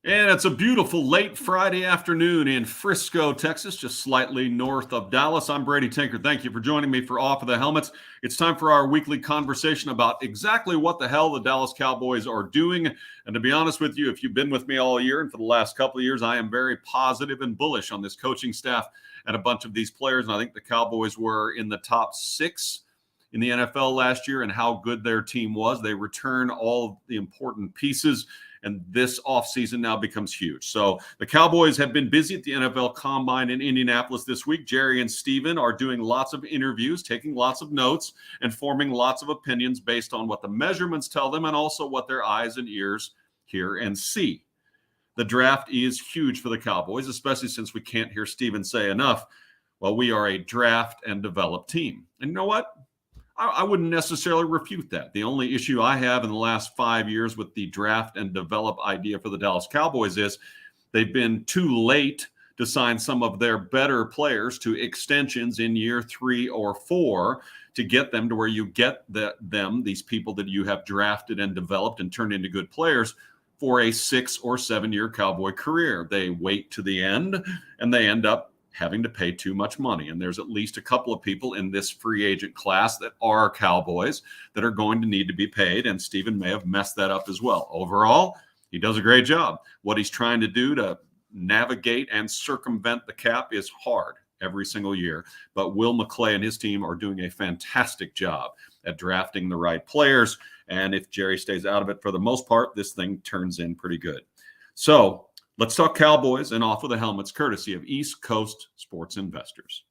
And it's a beautiful late Friday afternoon in Frisco, Texas, just slightly north of Dallas. I'm Brady Tinker. Thank you for joining me for Off of the Helmets. It's time for our weekly conversation about exactly what the hell the Dallas Cowboys are doing. And to be honest with you, if you've been with me all year and for the last couple of years, I am very positive and bullish on this coaching staff and a bunch of these players. And I think the Cowboys were in the top 6 in the NFL last year and how good their team was. They return all of the important pieces, and this offseason now becomes huge. So the Cowboys have been busy at the NFL Combine in Indianapolis this week. Jerry and Steven are doing lots of interviews, taking lots of notes, and forming lots of opinions based on what the measurements tell them and also what their eyes and ears hear and see. The draft is huge for the Cowboys, especially since we can't hear Steven say enough. Well, we are a draft and develop team. And you know what? I wouldn't necessarily refute that. The only issue I have in the last 5 years with the draft and develop idea for the Dallas Cowboys is they've been too late to sign some of their better players to extensions in year 3 or 4 to get them to where you get these people that you have drafted and developed and turned into good players for a 6 or 7 year Cowboy career. They wait to the end and they end up having to pay too much money. And there's at least a couple of people in this free agent class that are Cowboys that are going to need to be paid. And Steven may have messed that up as well. Overall, he does a great job. What he's trying to do to navigate and circumvent the cap is hard every single year. But Will McClay and his team are doing a fantastic job at drafting the right players. And if Jerry stays out of it for the most part, this thing turns in pretty good. So let's talk Cowboys and Off with the Helmets, courtesy of East Coast Sports Investors.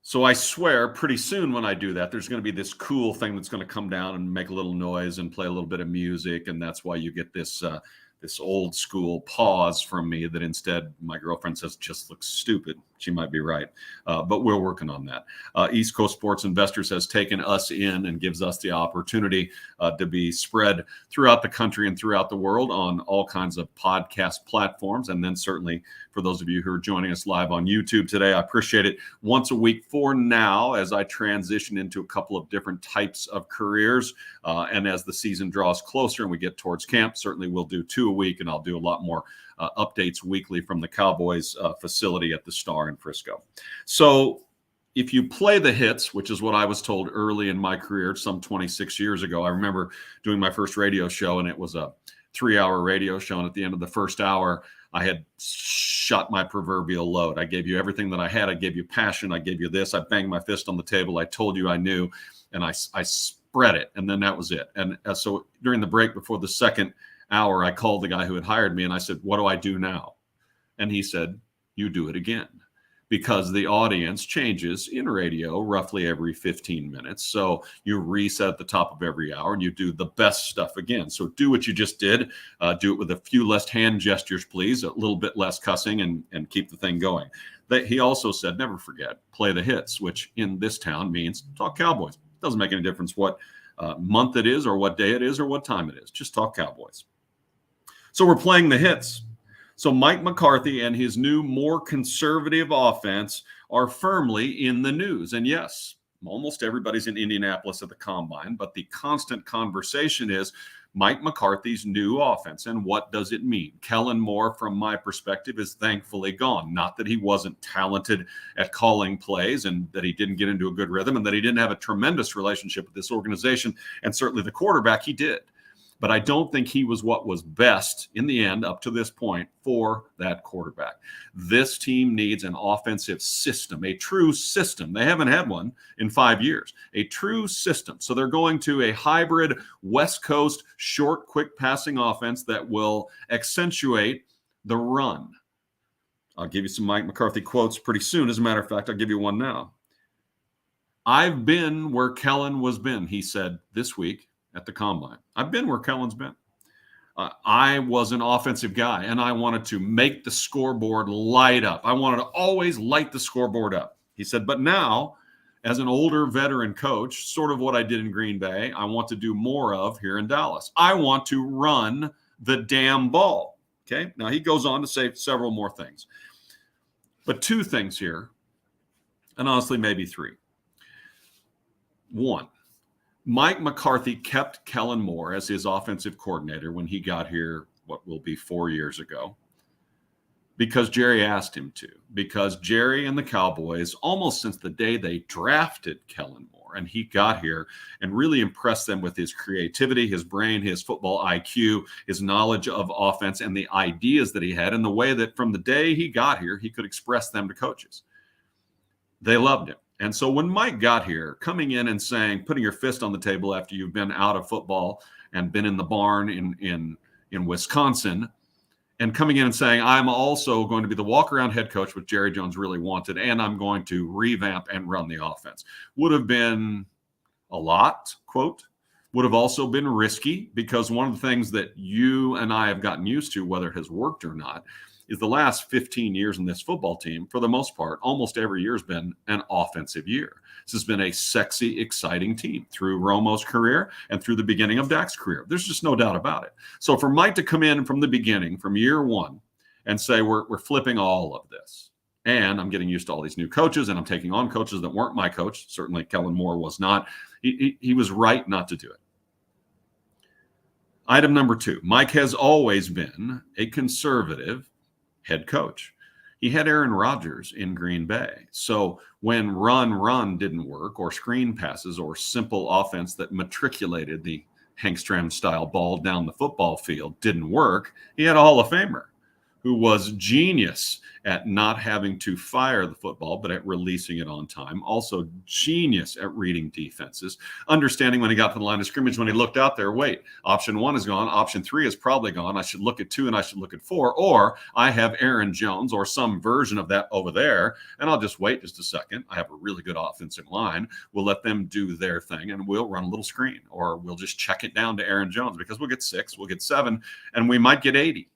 So I swear pretty soon when I do that, there's going to be this cool thing that's going to come down and make a little noise and play a little bit of music. And that's why you get this old school pause from me that instead my girlfriend says just looks stupid. She might be right, but we're working on that. East Coast Sports Investors has taken us in and gives us the opportunity to be spread throughout the country and throughout the world on all kinds of podcast platforms. And then certainly for those of you who are joining us live on YouTube today, I appreciate it. Once a week for now, as I transition into a couple of different types of careers. And as the season draws closer and we get towards camp, certainly we'll do 2 a week, and I'll do a lot more updates weekly from the Cowboys facility at the Star in Frisco. So if you play the hits, which is what I was told early in my career, some 26 years ago, I remember doing my first radio show, and it was a 3-hour radio show. And at the end of the first hour, I had shot my proverbial load. I gave you everything that I had. I gave you passion. I gave you this. I banged my fist on the table. I told you I knew, and I spread it. And then that was it. And so during the break before the second hour, I called the guy who had hired me and I said, "What do I do now?" And he said, "You do it again," because the audience changes in radio roughly every 15 minutes. So you reset at the top of every hour and you do the best stuff again. So do what you just did. Do it with a few less hand gestures, please, a little bit less cussing, and keep the thing going. He also said, never forget, play the hits, which in this town means talk Cowboys. It doesn't make any difference what month it is or what day it is or what time it is. Just talk Cowboys. So we're playing the hits. So Mike McCarthy and his new, more conservative offense are firmly in the news. And yes, almost everybody's in Indianapolis at the Combine, but the constant conversation is Mike McCarthy's new offense. And what does it mean? Kellen Moore, from my perspective, is thankfully gone. Not that he wasn't talented at calling plays and that he didn't get into a good rhythm and that he didn't have a tremendous relationship with this organization. And certainly the quarterback, he did. But I don't think he was what was best in the end up to this point for that quarterback. This team needs an offensive system, a true system. They haven't had one in 5 years, a true system. So they're going to a hybrid West Coast short, quick passing offense that will accentuate the run. I'll give you some Mike McCarthy quotes pretty soon. As a matter of fact, I'll give you one now. "I've been where Kellen was been," he said this week at the Combine. "I've been where Kellen's been. I was an offensive guy, and I wanted to make the scoreboard light up. I wanted to always light the scoreboard up." He said, "But now, as an older veteran coach, sort of what I did in Green Bay, I want to do more of here in Dallas. I want to run the damn ball." Okay? Now, he goes on to say several more things. But 2 things here, and honestly, maybe 3. One, Mike McCarthy kept Kellen Moore as his offensive coordinator when he got here, what will be 4 years ago, because Jerry asked him to, because Jerry and the Cowboys, almost since the day they drafted Kellen Moore, and he got here and really impressed them with his creativity, his brain, his football IQ, his knowledge of offense, and the ideas that he had, and the way that from the day he got here, he could express them to coaches. They loved him. And so when Mike got here, coming in and saying, putting your fist on the table after you've been out of football and been in the barn in Wisconsin, and coming in and saying, I'm also going to be the walk-around head coach, which Jerry Jones really wanted, and I'm going to revamp and run the offense, would have been a lot, quote, would have also been risky, because one of the things that you and I have gotten used to, whether it has worked or not, is the last 15 years in this football team, for the most part, almost every year has been an offensive year. This has been a sexy, exciting team through Romo's career and through the beginning of Dak's career. There's just no doubt about it. So for Mike to come in from the beginning, from year one, and say, we're flipping all of this, and I'm getting used to all these new coaches, and I'm taking on coaches that weren't my coach, certainly Kellen Moore was not, he was right not to do it. Item number 2, Mike has always been a conservative head coach. He had Aaron Rodgers in Green Bay. So when run didn't work, or screen passes, or simple offense that matriculated the Hankstram style ball down the football field didn't work, he had a Hall of Famer who was genius at not having to fire the football, but at releasing it on time. Also genius at reading defenses, understanding when he got to the line of scrimmage, when he looked out there, wait, option 1 is gone, option 3 is probably gone, I should look at 2 and I should look at 4, or I have Aaron Jones or some version of that over there, and I'll just wait just a second. I have a really good offensive line. We'll let them do their thing, and we'll run a little screen, or we'll just check it down to Aaron Jones, because we'll get 6, we'll get 7, and we might get 80.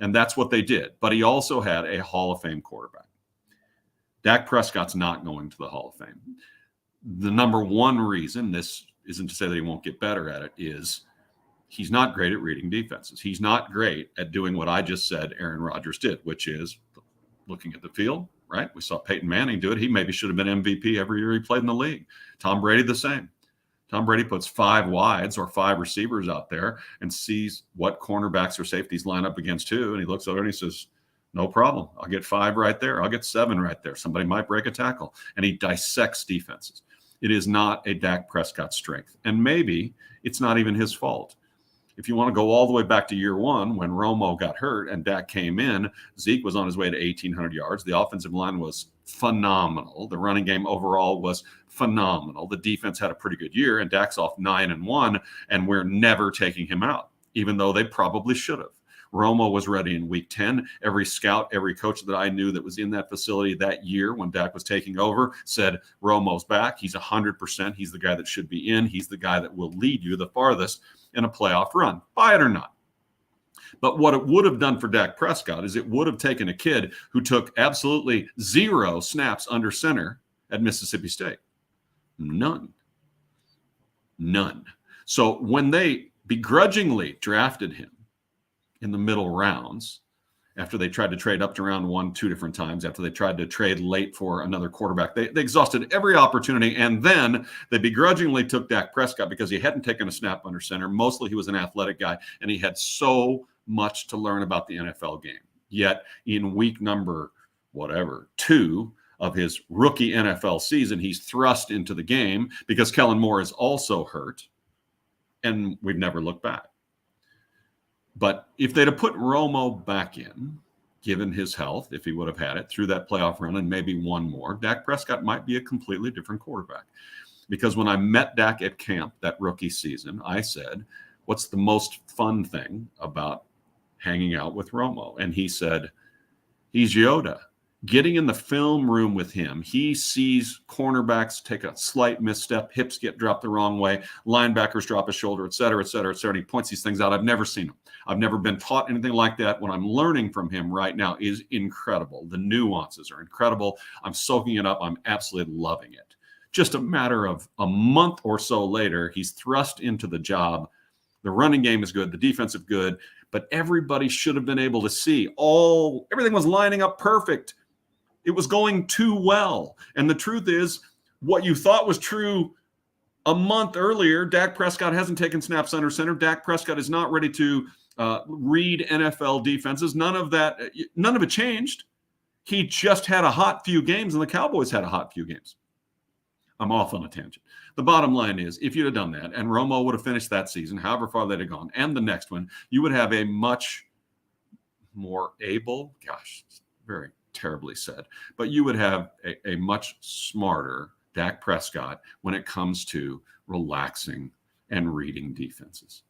And that's what they did. But he also had a Hall of Fame quarterback. Dak Prescott's not going to the Hall of Fame. The number one reason, this isn't to say that he won't get better at it, is he's not great at reading defenses. He's not great at doing what I just said Aaron Rodgers did, which is looking at the field, right? We saw Peyton Manning do it. He maybe should have been MVP every year he played in the league. Tom Brady, the same. Tom Brady puts 5 wides or 5 receivers out there and sees what cornerbacks or safeties line up against who, and he looks over and he says, no problem. I'll get 5 right there. I'll get 7 right there. Somebody might break a tackle. And he dissects defenses. It is not a Dak Prescott strength. And maybe it's not even his fault. If you want to go all the way back to year 1, when Romo got hurt and Dak came in, Zeke was on his way to 1,800 yards. The offensive line was phenomenal. The running game overall was phenomenal. The defense had a pretty good year, and Dak's off 9-1, and we're never taking him out, even though they probably should have. Romo was ready in week 10. Every scout, every coach that I knew that was in that facility that year when Dak was taking over said, Romo's back. He's 100%. He's the guy that should be in. He's the guy that will lead you the farthest in a playoff run. Buy it or not. But what it would have done for Dak Prescott is it would have taken a kid who took absolutely 0 snaps under center at Mississippi State. None. So when they begrudgingly drafted him in the middle rounds, after they tried to trade up to round 1 2 different times, after they tried to trade late for another quarterback, they exhausted every opportunity, and then they begrudgingly took Dak Prescott because he hadn't taken a snap under center. Mostly he was an athletic guy, and he had so much to learn about the NFL game. Yet in week number 2 of his rookie NFL season, he's thrust into the game because Kellen Moore is also hurt, and we've never looked back. But if they'd have put Romo back in, given his health, if he would have had it through that playoff run and maybe one more, Dak Prescott might be a completely different quarterback. Because when I met Dak at camp that rookie season, I said, what's the most fun thing about hanging out with Romo? And he said, he's Yoda. Getting in the film room with him, he sees cornerbacks take a slight misstep, hips get dropped the wrong way, linebackers drop a shoulder, et cetera, et cetera, et cetera. He points these things out. I've never seen them. I've never been taught anything like that. What I'm learning from him right now is incredible. The nuances are incredible. I'm soaking it up. I'm absolutely loving it. Just a matter of a month or so later, he's thrust into the job. The running game is good. The defensive good. But everybody should have been able to see everything was lining up perfect. It was going too well. And the truth is, what you thought was true A month earlier, Dak Prescott hasn't taken snaps under center. Dak Prescott is not ready to read NFL defenses. None of it changed. He just had a hot few games, and the Cowboys had a hot few games. I'm off on a tangent. The bottom line is, if you'd have done that, and Romo would have finished that season, however far they'd have gone, and the next one, you would have a much more able, gosh, very terribly said, but you would have a much smarter Dak Prescott when it comes to relaxing and reading defenses.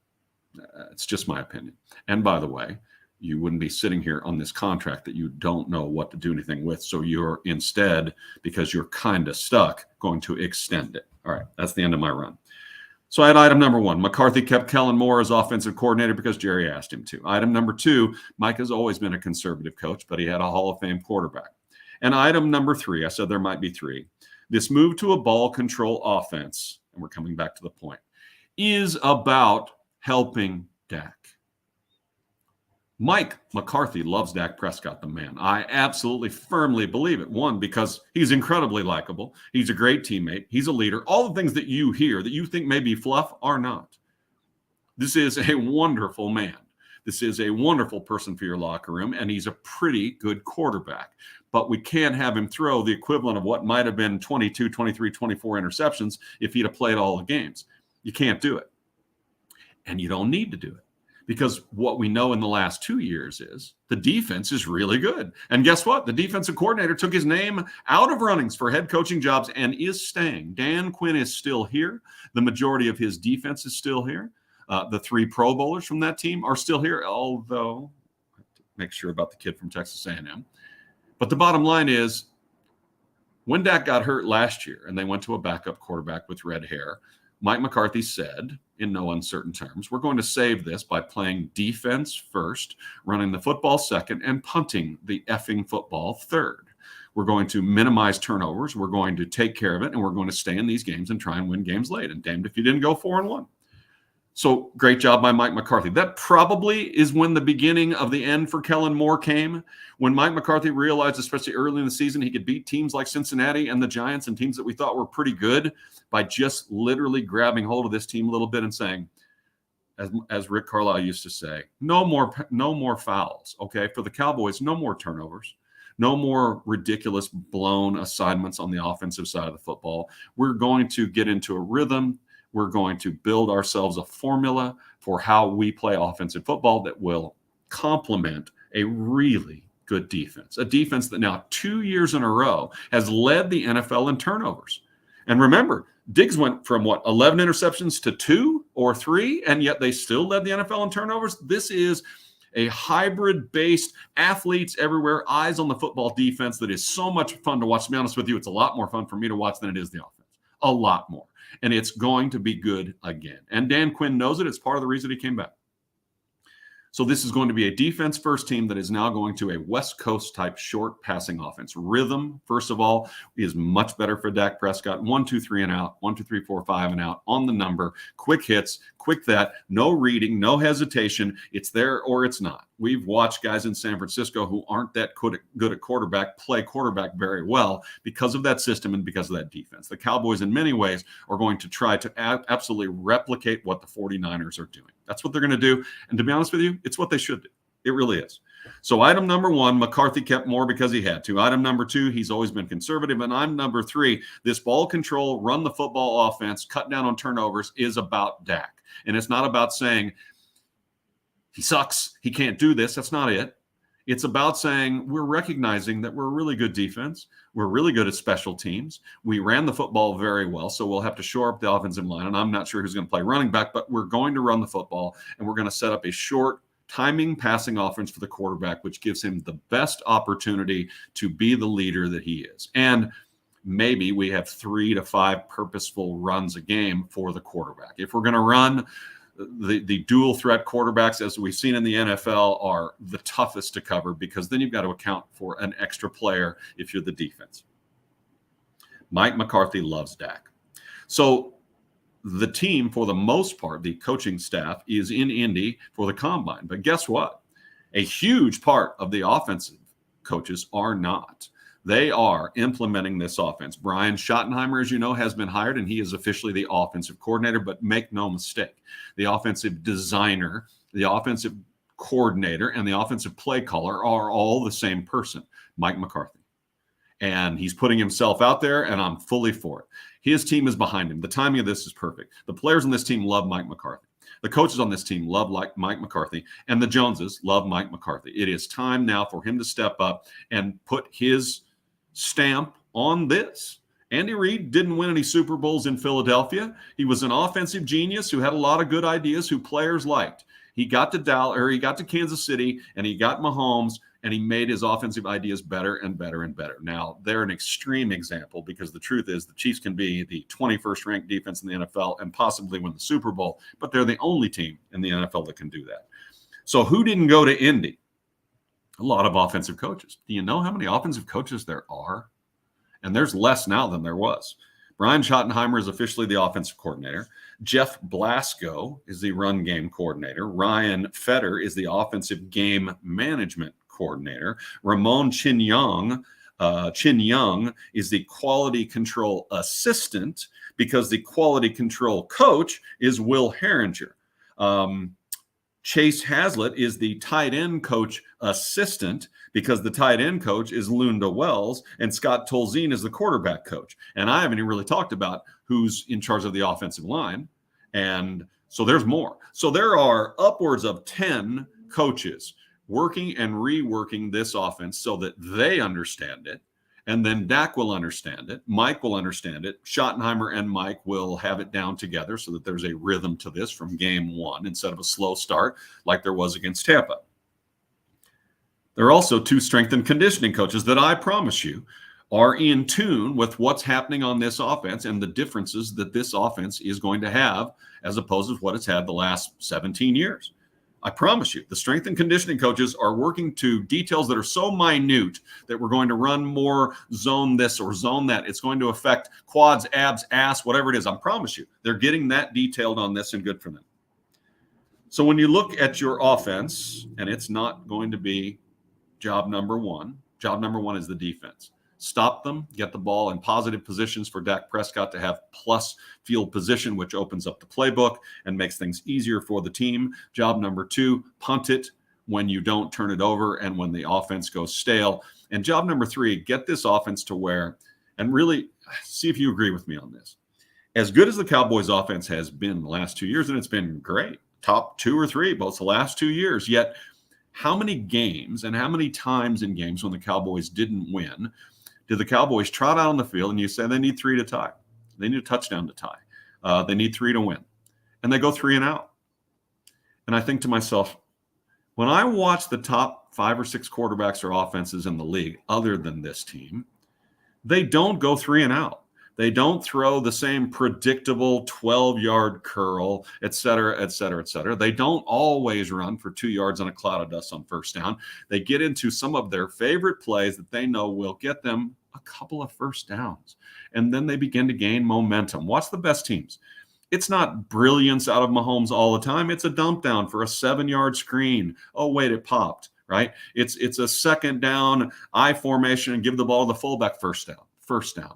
It's just my opinion. And by the way, you wouldn't be sitting here on this contract that you don't know what to do anything with. So you're instead, because you're kind of stuck, going to extend it. All right, that's the end of my run. So I had item number 1. McCarthy kept Kellen Moore as offensive coordinator because Jerry asked him to. Item number 2, Mike has always been a conservative coach, but he had a Hall of Fame quarterback. And item number 3, I said there might be 3. This move to a ball control offense, and we're coming back to the point, is about helping Dak. Mike McCarthy loves Dak Prescott, the man. I absolutely firmly believe it. 1, because he's incredibly likable. He's a great teammate. He's a leader. All the things that you hear that you think may be fluff are not. This is a wonderful man. This is a wonderful person for your locker room, and he's a pretty good quarterback. But we can't have him throw the equivalent of what might have been 22, 23, 24 interceptions if he'd have played all the games. You can't do it. And you don't need to do it. Because what we know in the last 2 years is the defense is really good. And guess what? The defensive coordinator took his name out of runnings for head coaching jobs and is staying. Dan Quinn is still here. The majority of his defense is still here. The 3 Pro Bowlers from that team are still here, although I have to make sure about the kid from Texas A&M. But the bottom line is, when Dak got hurt last year and they went to a backup quarterback with red hair, Mike McCarthy said, in no uncertain terms, we're going to save this by playing defense first, running the football second, and punting the effing football third. We're going to minimize turnovers. We're going to take care of it, and we're going to stay in these games and try and win games late. And damned if you didn't go 4-1. So great job by Mike McCarthy. That probably is when the beginning of the end for Kellen Moore came, when Mike McCarthy realized, especially early in the season, he could beat teams like Cincinnati and the Giants and teams that we thought were pretty good by just literally grabbing hold of this team a little bit and saying, as Rick Carlisle used to say, no more fouls. Okay, for the Cowboys, no more turnovers. No more ridiculous blown assignments on the offensive side of the football. We're going to get into a rhythm. We're going to build ourselves a formula for how we play offensive football that will complement a really good defense. A defense that now 2 years in a row has led the NFL in turnovers. And remember, Diggs went from 11 interceptions to 2 or 3, and yet they still led the NFL in turnovers. This is a hybrid-based, athletes everywhere, eyes on the football defense that is so much fun to watch. To be honest with you, it's a lot more fun for me to watch than it is the offense. A lot more. And it's going to be good again. And Dan Quinn knows it. It's part of the reason he came back. So this is going to be a defense-first team that is now going to a West Coast-type short passing offense. Rhythm, first of all, is much better for Dak Prescott. 1, 2, 3 and out. 1, 2, 3, 4, 5 and out on the number. Quick hits, quick that. No reading, no hesitation. It's there or it's not. We've watched guys in San Francisco who aren't that good at quarterback play quarterback very well because of that system and because of that defense. The Cowboys, in many ways, are going to try to absolutely replicate what the 49ers are doing. That's what they're going to do. And to be honest with you, it's what they should do. It really is. So item number 1, McCarthy kept Moore because he had to. Item number 2, he's always been conservative. And item number 3, this ball control, run the football offense, cut down on turnovers is about Dak. And it's not about saying he sucks, he can't do this. That's not it. It's about saying we're recognizing that we're a really good defense. We're really good at special teams. We ran the football very well, so we'll have to shore up the offensive line. And I'm not sure who's going to play running back, but we're going to run the football, and we're going to set up a short timing passing offense for the quarterback, which gives him the best opportunity to be the leader that he is. And maybe we have 3 to 5 purposeful runs a game for the quarterback. If we're going to run, the dual threat quarterbacks, as we've seen in the NFL, are the toughest to cover because then you've got to account for an extra player if you're the defense. Mike McCarthy loves Dak. So the team, for the most part, the coaching staff is in Indy for the combine. But guess what? A huge part of the offensive coaches are not. They are implementing this offense. Brian Schottenheimer, as you know, has been hired, and he is officially the offensive coordinator. But make no mistake, the offensive designer, the offensive coordinator, and the offensive play caller are all the same person, Mike McCarthy. And he's putting himself out there, and I'm fully for it. His team is behind him. The timing of this is perfect. The players on this team love Mike McCarthy. The coaches on this team love Mike McCarthy, and the Joneses love Mike McCarthy. It is time now for him to step up and put his stamp on this. Andy Reid didn't win any Super Bowls in Philadelphia. He was an offensive genius who had a lot of good ideas who players liked. He got to Dallas, or he got to Kansas City, and he got Mahomes, and he made his offensive ideas better and better and better. Now, they're an extreme example because the truth is the Chiefs can be the 21st ranked defense in the NFL and possibly win the Super Bowl, but they're the only team in the NFL that can do that. So who didn't go to Indy? A lot of offensive coaches. Do you know how many offensive coaches there are? And there's less now than there was. Brian Schottenheimer is officially the offensive coordinator. Jeff Blasco is the run game coordinator. Ryan Fetter is the offensive game management coordinator. Ramon Chin-Young is the quality control assistant because the quality control coach is Will Herringer. Chase Hazlitt is the tight end coach assistant because the tight end coach is Lunda Wells, and Scott Tolzien is the quarterback coach. And I haven't even really talked about who's in charge of the offensive line. And so there's more. So there are upwards of 10 coaches working and reworking this offense so that they understand it. And then Dak will understand it. Mike will understand it. Schottenheimer and Mike will have it down together so that there's a rhythm to this from game one instead of a slow start like there was against Tampa. There are also 2 strength and conditioning coaches that I promise you are in tune with what's happening on this offense and the differences that this offense is going to have as opposed to what it's had the last 17 years. I promise you, the strength and conditioning coaches are working to details that are so minute that we're going to run more zone this or zone that. It's going to affect quads, abs, ass, whatever it is. I promise you, they're getting that detailed on this, and good for them. So when you look at your offense, and it's not going to be job number one. Job number one is the defense. Stop them, get the ball in positive positions for Dak Prescott to have plus field position, which opens up the playbook and makes things easier for the team. Job number 2, punt it when you don't turn it over and when the offense goes stale. And job number 3, get this offense to where, and really see if you agree with me on this. As good as the Cowboys offense has been the last 2 years, and it's been great, top 2 or 3, both the last 2 years, yet how many games and how many times in games when the Cowboys didn't win did the Cowboys trot out on the field and you say they need 3 to tie? They need a touchdown to tie. They need 3 to win. And they go 3 and out. And I think to myself, when I watch the top 5 or 6 quarterbacks or offenses in the league other than this team, they don't go 3 and out. They don't throw the same predictable 12-yard curl, et cetera, et cetera, et cetera. They don't always run for 2 yards on a cloud of dust on first down. They get into some of their favorite plays that they know will get them a couple of first downs. And then they begin to gain momentum. Watch the best teams. It's not brilliance out of Mahomes all the time. It's a dump down for a 7-yard screen. Oh, wait, it popped, right? It's a second down, I formation, and give the ball to the fullback, first down.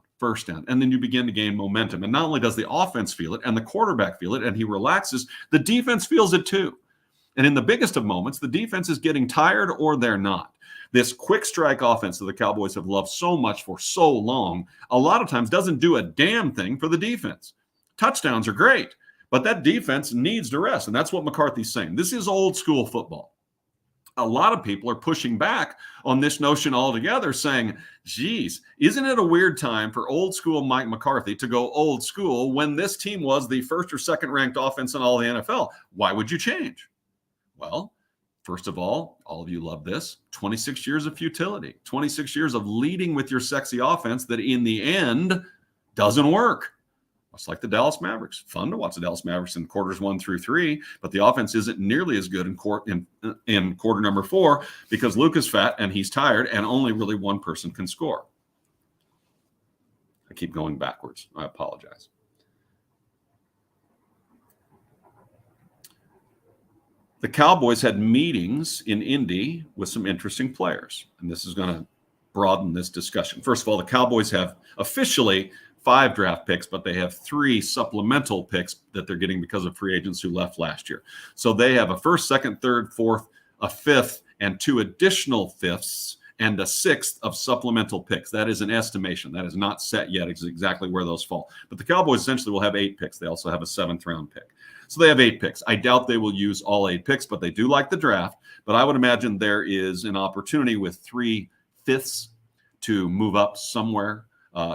And then you begin to gain momentum. And not only does the offense feel it and the quarterback feel it and he relaxes, the defense feels it too. And in the biggest of moments, the defense is getting tired or they're not. This quick strike offense that the Cowboys have loved so much for so long, a lot of times doesn't do a damn thing for the defense. Touchdowns are great, but that defense needs to rest. And that's what McCarthy's saying. This is old school football. A lot of people are pushing back on this notion altogether, saying, geez, isn't it a weird time for old school Mike McCarthy to go old school when this team was the first or second ranked offense in all the NFL? Why would you change? Well, first of all of you love this, 26 years of futility, 26 years of leading with your sexy offense that in the end doesn't work. Much like the Dallas Mavericks. Fun to watch the Dallas Mavericks in quarters 1 through 3, but the offense isn't nearly as good in quarter number 4 because Luke is fat and he's tired and only really one person can score. I keep going backwards. I apologize. The Cowboys had meetings in Indy with some interesting players, and this is going to broaden this discussion. First of all, the Cowboys have officially 5 draft picks, but they have 3 supplemental picks that they're getting because of free agents who left last year. So they have a first, second, third, fourth, a fifth, and 2 additional fifths, and a 6th of supplemental picks. That is an estimation. That is not set yet exactly where those fall. But the Cowboys essentially will have 8 picks. They also have a 7th round pick. So they have 8 picks. I doubt they will use all 8 picks, but they do like the draft. But I would imagine there is an opportunity with 3 fifths to move up somewhere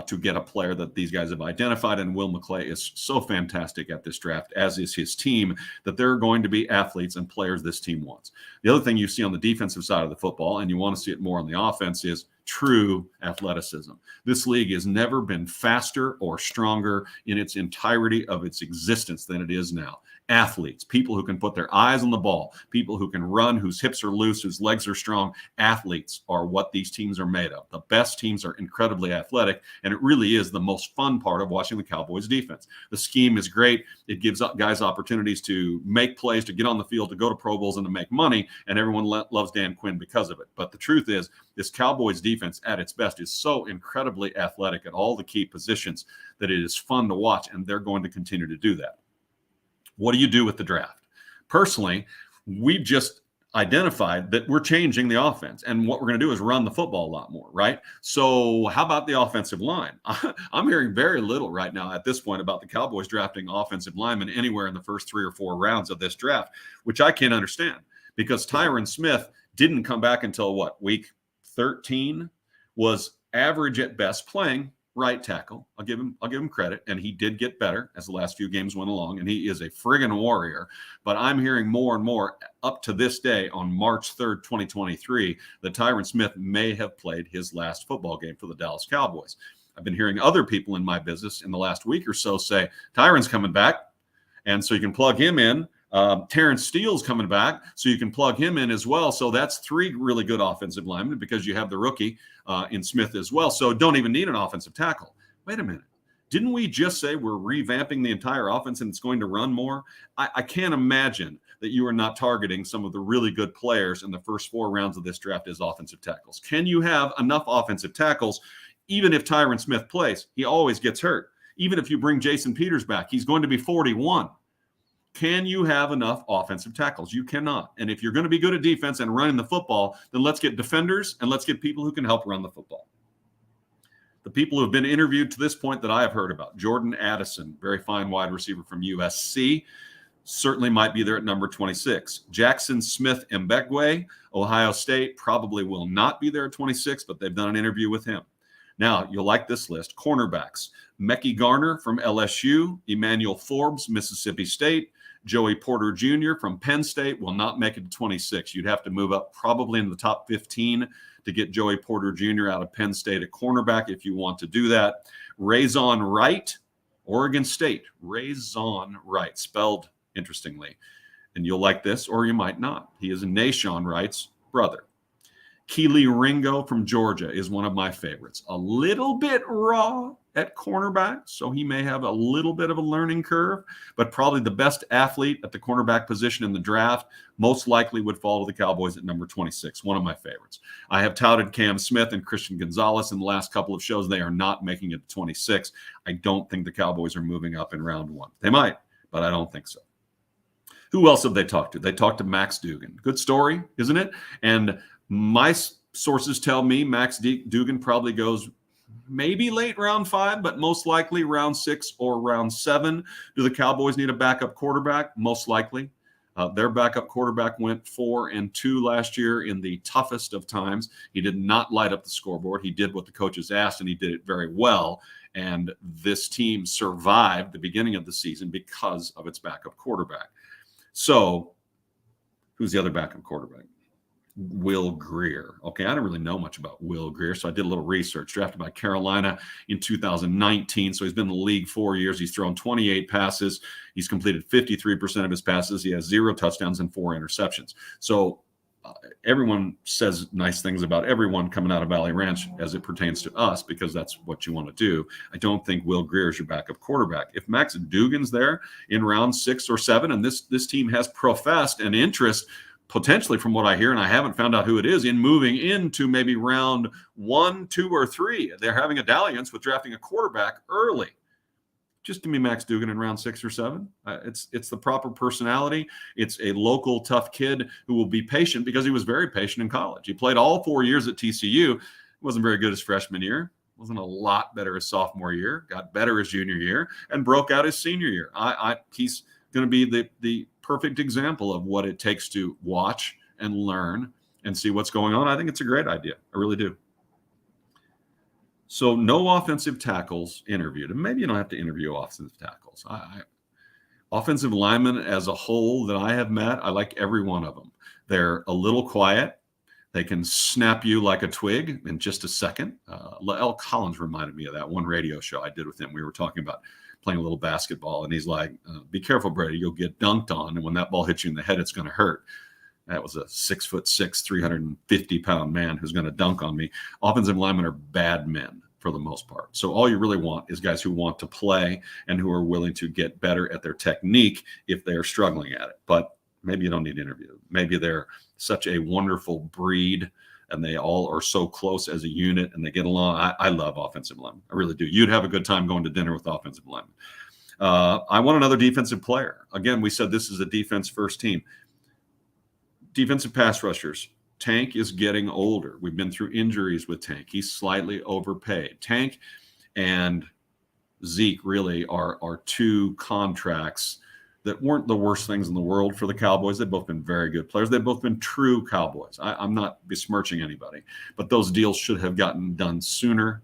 to get a player that these guys have identified. And Will McClay is so fantastic at this draft, as is his team, that there are going to be athletes and players this team wants. The other thing you see on the defensive side of the football, and you want to see it more on the offense, is true athleticism. This league has never been faster or stronger in its entirety of its existence than it is now. Athletes, people who can put their eyes on the ball, people who can run, whose hips are loose, whose legs are strong. Athletes are what these teams are made of. The best teams are incredibly athletic, and it really is the most fun part of watching the Cowboys defense. The scheme is great. It gives guys opportunities to make plays, to get on the field, to go to Pro Bowls, and to make money, and everyone loves Dan Quinn because of it. But the truth is, this Cowboys defense at its best is so incredibly athletic at all the key positions that it is fun to watch, and they're going to continue to do that. What do you do with the draft? Personally, we've just identified that we're changing the offense, and what we're going to do is run the football a lot more, right? So how about the offensive line? I'm hearing very little right now at this point about the Cowboys drafting offensive linemen anywhere in the first 3 or 4 rounds of this draft, which I can't understand, because Tyron Smith didn't come back until week 13, was average at best playing right tackle. I'll give him credit, and he did get better as the last few games went along, and he is a friggin' warrior. But I'm hearing more and more up to this day on March 3rd, 2023, that Tyron Smith may have played his last football game for the Dallas Cowboys. I've been hearing other people in my business in the last week or so say Tyron's coming back, and so you can plug him in. Terrence Steele's coming back, so you can plug him in as well. So that's 3 really good offensive linemen, because you have the rookie in Smith as well. So don't even need an offensive tackle. Wait a minute. Didn't we just say we're revamping the entire offense and it's going to run more? I can't imagine that you are not targeting some of the really good players in the first 4 rounds of this draft as offensive tackles. Can you have enough offensive tackles? Even if Tyron Smith plays, he always gets hurt. Even if you bring Jason Peters back, he's going to be 41. Can you have enough offensive tackles? You cannot. And if you're going to be good at defense and running the football, then let's get defenders and let's get people who can help run the football. The people who have been interviewed to this point that I have heard about: Jordan Addison, very fine wide receiver from USC, certainly might be there at number 26. Jackson Smith Mbekwe, Ohio State, probably will not be there at 26, but they've done an interview with him. Now, you'll like this list. Cornerbacks: Mekhi Garner from LSU, Emmanuel Forbes, Mississippi State, Joey Porter Jr. from Penn State will not make it to 26. You'd have to move up probably in the top 15 to get Joey Porter Jr. out of Penn State at cornerback if you want to do that. Razon Wright, Oregon State. Razon Wright, spelled interestingly. And you'll like this, or you might not. He is Nashawn Wright's brother. Keely Ringo from Georgia is one of my favorites. A little bit raw at cornerback, so he may have a little bit of a learning curve, but probably the best athlete at the cornerback position in the draft, most likely would fall to the Cowboys at number 26, one of my favorites. I have touted Cam Smith and Christian Gonzalez in the last couple of shows. They are not making it to 26. I don't think the Cowboys are moving up in round 1. They might, but I don't think so. Who else have they talked to? They talked to Max Duggan. Good story, isn't it? And my sources tell me Max Duggan probably goes maybe late round 5, but most likely round 6 or round 7. Do the Cowboys need a backup quarterback? Most likely. Their backup quarterback went 4-2 last year in the toughest of times. He did not light up the scoreboard. He did what the coaches asked, and he did it very well. And this team survived the beginning of the season because of its backup quarterback. So who's the other backup quarterback? Will Grier. Okay, I don't really know much about Will Grier, so I did a little research. Drafted by Carolina in 2019, so he's been in the league 4 years. He's thrown 28 passes. He's completed 53% of his passes. He has 0 touchdowns and 4 interceptions. So everyone says nice things about everyone coming out of Valley Ranch as it pertains to us, because that's what you want to do. I don't think Will Grier is your backup quarterback. If Max Duggan's there in round 6 or 7, and this team has professed an interest potentially, from what I hear, and I haven't found out who it is, in moving into maybe round 1, 2, or 3. They're having a dalliance with drafting a quarterback early. Just give me Max Duggan in round 6 or 7. It's the proper personality. It's a local tough kid who will be patient because he was very patient in college. He played all 4 years at TCU. Wasn't very good his freshman year. Wasn't a lot better his sophomore year. Got better his junior year and broke out his senior year. He's going to be the perfect example of what it takes to watch and learn and see what's going on. I think it's a great idea. I really do. So no offensive tackles interviewed. And maybe you don't have to interview offensive tackles. Offensive linemen as a whole that I have met, I like every one of them. They're a little quiet. They can snap you like a twig in just a second. L. Collins reminded me of that one radio show I did with him. We were talking about playing a little basketball, and he's like, be careful, Brady. You'll get dunked on, and when that ball hits you in the head, it's going to hurt. That was a 6'6", 350-pound man who's going to dunk on me. Offensive linemen are bad men for the most part. So all you really want is guys who want to play and who are willing to get better at their technique if they are struggling at it. But maybe you don't need to interview. Maybe they're such a wonderful breed and they all are so close as a unit and they get along. I love offensive linemen. I really do. You'd have a good time going to dinner with offensive linemen. I want another defensive player. Again, we said this is a defense first team. Defensive pass rushers. Tank is getting older. We've been through injuries with Tank. He's slightly overpaid. Tank and Zeke really are two contracts that weren't the worst things in the world for the Cowboys. They've both been very good players. They've both been true Cowboys. I'm not besmirching anybody, but those deals should have gotten done sooner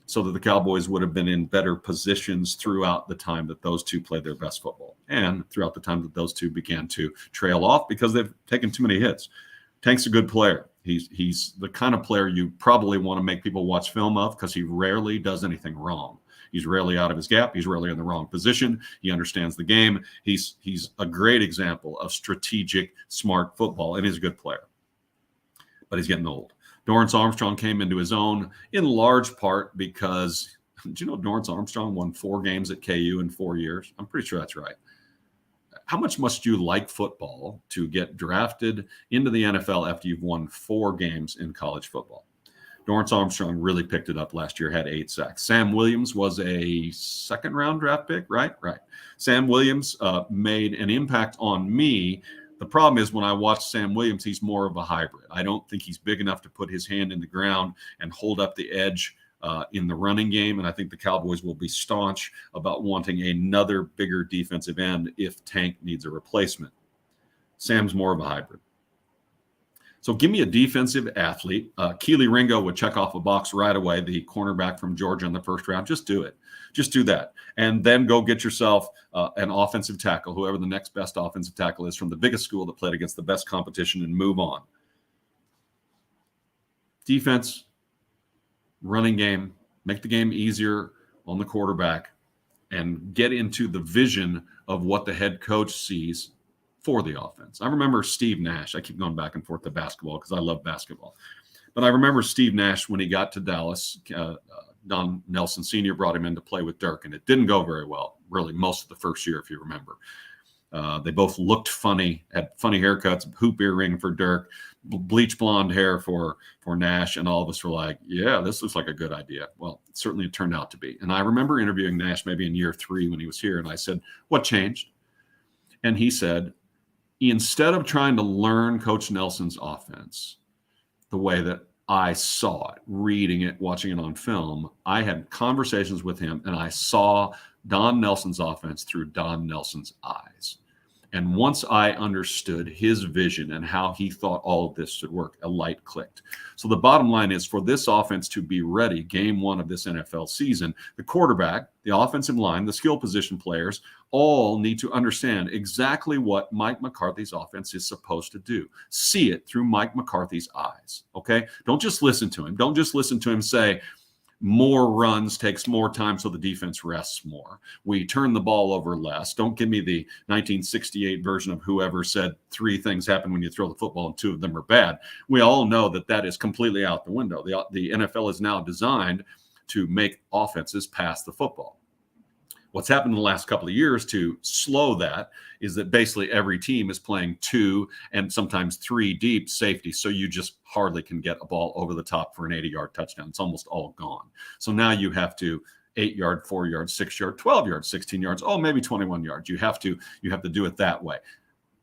so that the Cowboys would have been in better positions throughout the time that those two played their best football and throughout the time that those two began to trail off because they've taken too many hits. Tank's a good player. He's the kind of player you probably want to make people watch film of because he rarely does anything wrong. He's rarely out of his gap. He's rarely in the wrong position. He understands the game. He's a great example of strategic, smart football, and he's a good player. But he's getting old. Dorrance Armstrong came into his own in large part because, did you know Dorrance Armstrong won 4 games at KU in 4 years? I'm pretty sure that's right. How much must you like football to get drafted into the NFL after you've won 4 games in college football? Dorrance Armstrong really picked it up last year, had 8 sacks. Sam Williams was a second-round draft pick, right? Right. Sam Williams made an impact on me. The problem is when I watch Sam Williams, he's more of a hybrid. I don't think he's big enough to put his hand in the ground and hold up the edge in the running game, and I think the Cowboys will be staunch about wanting another bigger defensive end if Tank needs a replacement. Sam's more of a hybrid. So give me a defensive athlete. Keely Ringo would check off a box right away, the cornerback from Georgia in the first round. Just do it. Just do that. And then go get yourself an offensive tackle, whoever the next best offensive tackle is from the biggest school that played against the best competition, and move on. Defense, running game, make the game easier on the quarterback, and get into the vision of what the head coach sees for the offense. I remember Steve Nash. I keep going back and forth to basketball because I love basketball. But I remember Steve Nash when he got to Dallas. Don Nelson Sr. brought him in to play with Dirk, and it didn't go very well, really, most of the first year, if you remember. They both looked funny, had funny haircuts, hoop earring for Dirk, bleach blonde hair for Nash, and all of us were like, yeah, this looks like a good idea. Well, certainly it turned out to be. And I remember interviewing Nash maybe in year 3 when he was here, and I said, what changed? And he said, instead of trying to learn Coach Nelson's offense the way that I saw it, reading it, watching it on film, I had conversations with him, and I saw Don Nelson's offense through Don Nelson's eyes. And once I understood his vision and how he thought all of this should work, a light clicked. So the bottom line is, for this offense to be ready, game 1 of this NFL season, the quarterback, the offensive line, the skill position players all need to understand exactly what Mike McCarthy's offense is supposed to do. See it through Mike McCarthy's eyes, okay? Don't just listen to him. Don't just listen to him say, more runs takes more time so the defense rests more. We turn the ball over less. Don't give me the 1968 version of whoever said 3 things happen when you throw the football and 2 of them are bad. We all know that that is completely out the window. The NFL is now designed to make offenses pass the football. What's happened in the last couple of years to slow that is that basically every team is playing 2 and sometimes 3 deep safety. So you just hardly can get a ball over the top for an 80-yard touchdown. It's almost all gone. So now you have to 8-yard, 4-yard, 6-yard, 12 yards, 16 yards, maybe 21 yards. You have to do it that way.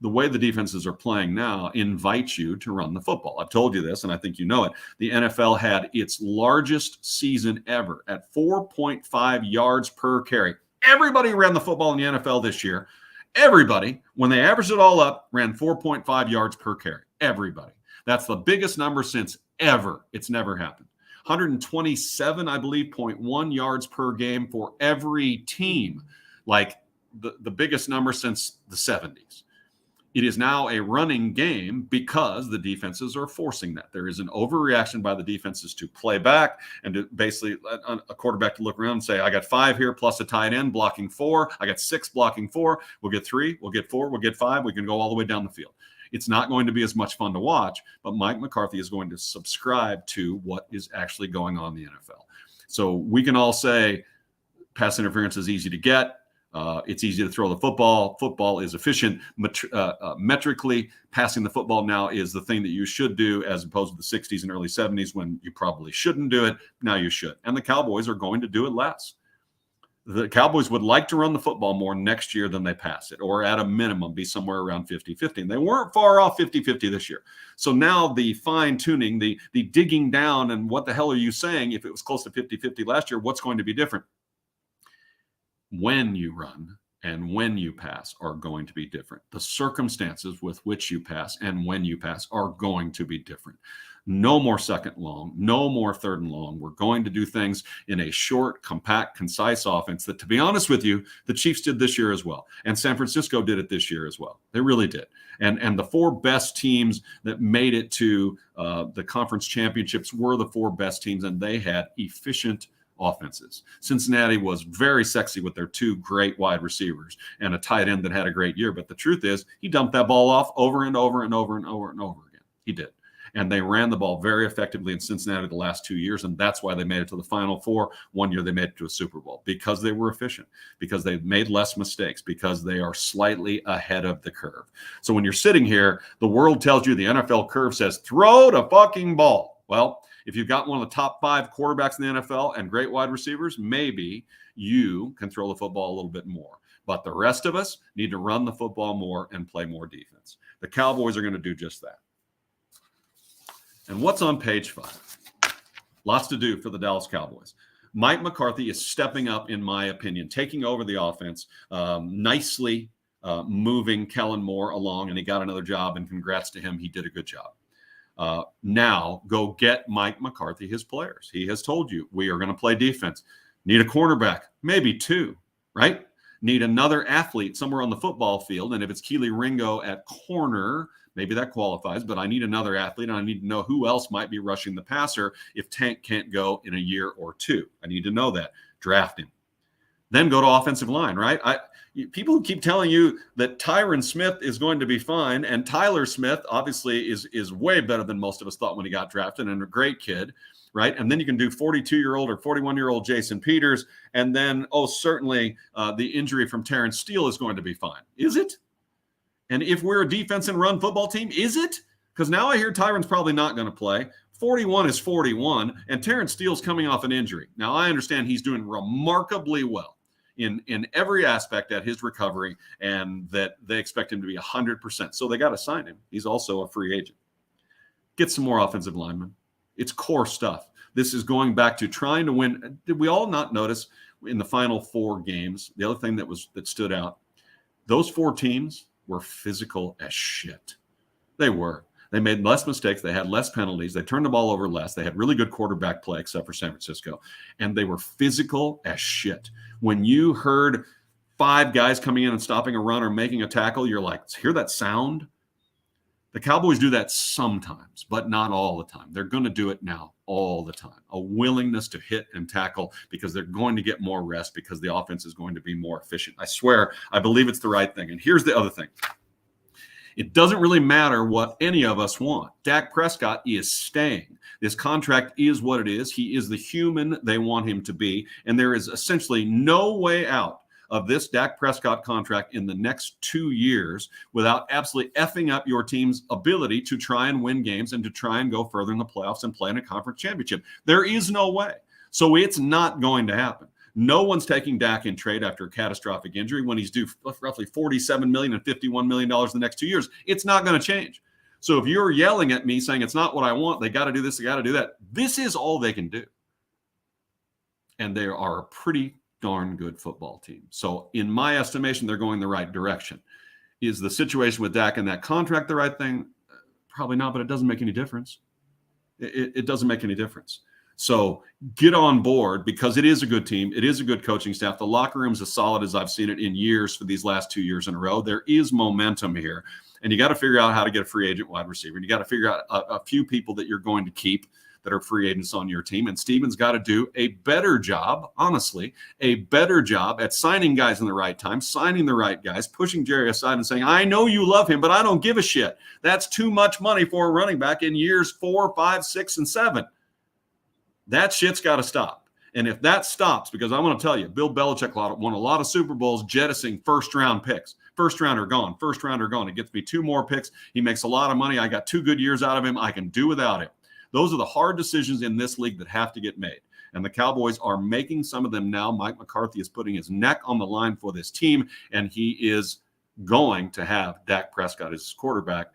The way the defenses are playing now invites you to run the football. I've told you this, and I think you know it. The NFL had its largest season ever at 4.5 yards per carry. Everybody ran the football in the NFL this year. Everybody, when they averaged it all up, ran 4.5 yards per carry. Everybody. That's the biggest number since ever. It's never happened. 127, I believe, 0.1 yards per game for every team. Like the biggest number since the 70s. It is now a running game because the defenses are forcing that. There is an overreaction by the defenses to play back and to basically a quarterback to look around and say, I got 5 here plus a tight end blocking 4. I got 6 blocking 4. We'll get 3. We'll get 4. We'll get 5. We can go all the way down the field. It's not going to be as much fun to watch, but Mike McCarthy is going to subscribe to what is actually going on in the NFL. So we can all say pass interference is easy to get. It's easy to throw the football. Football is efficient. Metrically, passing the football now is the thing that you should do, as opposed to the 60s and early 70s when you probably shouldn't do it. Now you should. And the Cowboys are going to do it less. The Cowboys would like to run the football more next year than they pass it, or at a minimum be somewhere around 50-50. And they weren't far off 50-50 this year. So now the fine-tuning, the digging down, and what the hell are you saying if it was close to 50-50 last year, what's going to be different? When you run and when you pass are going to be different. The circumstances with which you pass and when you pass are going to be different. No more second long, no more third and long. We're going to do things in a short, compact, concise offense that, to be honest with you, the Chiefs did this year as well. And San Francisco did it this year as well. They really did. And the 4 best teams that made it to the conference championships were the 4 best teams, and they had efficient offenses. Cincinnati was very sexy with their 2 great wide receivers and a tight end that had a great year. But the truth is, he dumped that ball off over and over and over and over and over again. He did. And they ran the ball very effectively in Cincinnati the last 2 years, and that's why they made it to the Final Four. One year they made it to a Super Bowl, because they were efficient, because they made less mistakes, because they are slightly ahead of the curve. So when you're sitting here, the world tells you the NFL curve says, throw the fucking ball. Well, if you've got one of the top 5 quarterbacks in the NFL and great wide receivers, maybe you can throw the football a little bit more. But the rest of us need to run the football more and play more defense. The Cowboys are going to do just that. And what's on page 5? Lots to do for the Dallas Cowboys. Mike McCarthy is stepping up, in my opinion, taking over the offense, nicely moving Kellen Moore along, and he got another job, and congrats to him. He did a good job. Now go get Mike McCarthy his players. He has told you we are going to play defense. Need a cornerback, maybe 2, right? Need another athlete somewhere on the football field. And if it's Keely Ringo at corner, maybe that qualifies, but I need another athlete, and I need to know who else might be rushing the passer if Tank can't go in a year or 2. I need to know that. Draft him. Then go to offensive line, right? People who keep telling you that Tyron Smith is going to be fine, and Tyler Smith obviously is way better than most of us thought when he got drafted, and a great kid, right? And then you can do 42-year-old or 41-year-old Jason Peters, and then, certainly the injury from Terrence Steele is going to be fine. Is it? And if we're a defense and run football team, is it? Because now I hear Tyron's probably not going to play. 41 is 41, and Terrence Steele's coming off an injury. Now, I understand he's doing remarkably well in every aspect at his recovery, and that they expect him to be 100%. So they got to sign him. He's also a free agent. Get some more offensive linemen. It's core stuff. This is going back to trying to win. Did we all not notice in the final 4 games, the other thing that stood out, those 4 teams were physical as shit. They were. They made less mistakes. They had less penalties. They turned the ball over less. They had really good quarterback play, except for San Francisco. And they were physical as shit. When you heard 5 guys coming in and stopping a run or making a tackle, you're like, hear that sound? The Cowboys do that sometimes, but not all the time. They're going to do it now all the time. A willingness to hit and tackle because they're going to get more rest because the offense is going to be more efficient. I swear, I believe it's the right thing. And here's the other thing. It doesn't really matter what any of us want. Dak Prescott is staying. This contract is what it is. He is the human they want him to be. And there is essentially no way out of this Dak Prescott contract in the next 2 years without absolutely effing up your team's ability to try and win games and to try and go further in the playoffs and play in a conference championship. There is no way. So it's not going to happen. No one's taking Dak in trade after a catastrophic injury when he's due roughly $47 million and $51 million in the next 2 years. It's not going to change. So if you're yelling at me saying it's not what I want, they got to do this, they got to do that, this is all they can do. And they are a pretty darn good football team. So in my estimation, they're going the right direction. Is the situation with Dak and that contract the right thing? Probably not, but it doesn't make any difference. It doesn't make any difference. So get on board because it is a good team. It is a good coaching staff. The locker room is as solid as I've seen it in years for these last 2 years in a row. There is momentum here. And you got to figure out how to get a free agent wide receiver. And you got to figure out a few people that you're going to keep that are free agents on your team. And Steven's got to do a better job, honestly, a better job at signing guys in the right time, signing the right guys, pushing Jerry aside and saying, I know you love him, but I don't give a shit. That's too much money for a running back in years 4, 5, 6, and 7. That shit's got to stop. And if that stops, because I want to tell you, Bill Belichick won a lot of Super Bowls jettisoning first-round picks. First rounder gone, first rounder gone. It gets me 2 more picks. He makes a lot of money. I got 2 good years out of him. I can do without him. Those are the hard decisions in this league that have to get made. And the Cowboys are making some of them now. Mike McCarthy is putting his neck on the line for this team, and he is going to have Dak Prescott as his quarterback.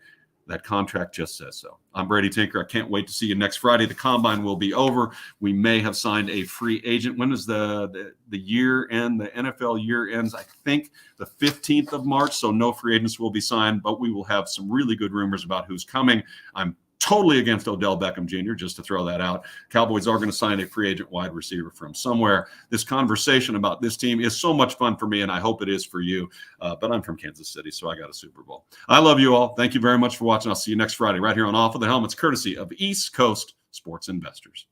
That contract just says so. I'm Brady Tinker. I can't wait to see you next Friday. The combine will be over. We may have signed a free agent. When does the year end? The NFL year ends, I think, the 15th of March. So no free agents will be signed, but we will have some really good rumors about who's coming. I'm totally against Odell Beckham Jr., just to throw that out. Cowboys are going to sign a free agent wide receiver from somewhere. This conversation about this team is so much fun for me, and I hope it is for you. But I'm from Kansas City, so I got a Super Bowl. I love you all. Thank you very much for watching. I'll see you next Friday right here on Off of the Helmets, courtesy of East Coast Sports Investors.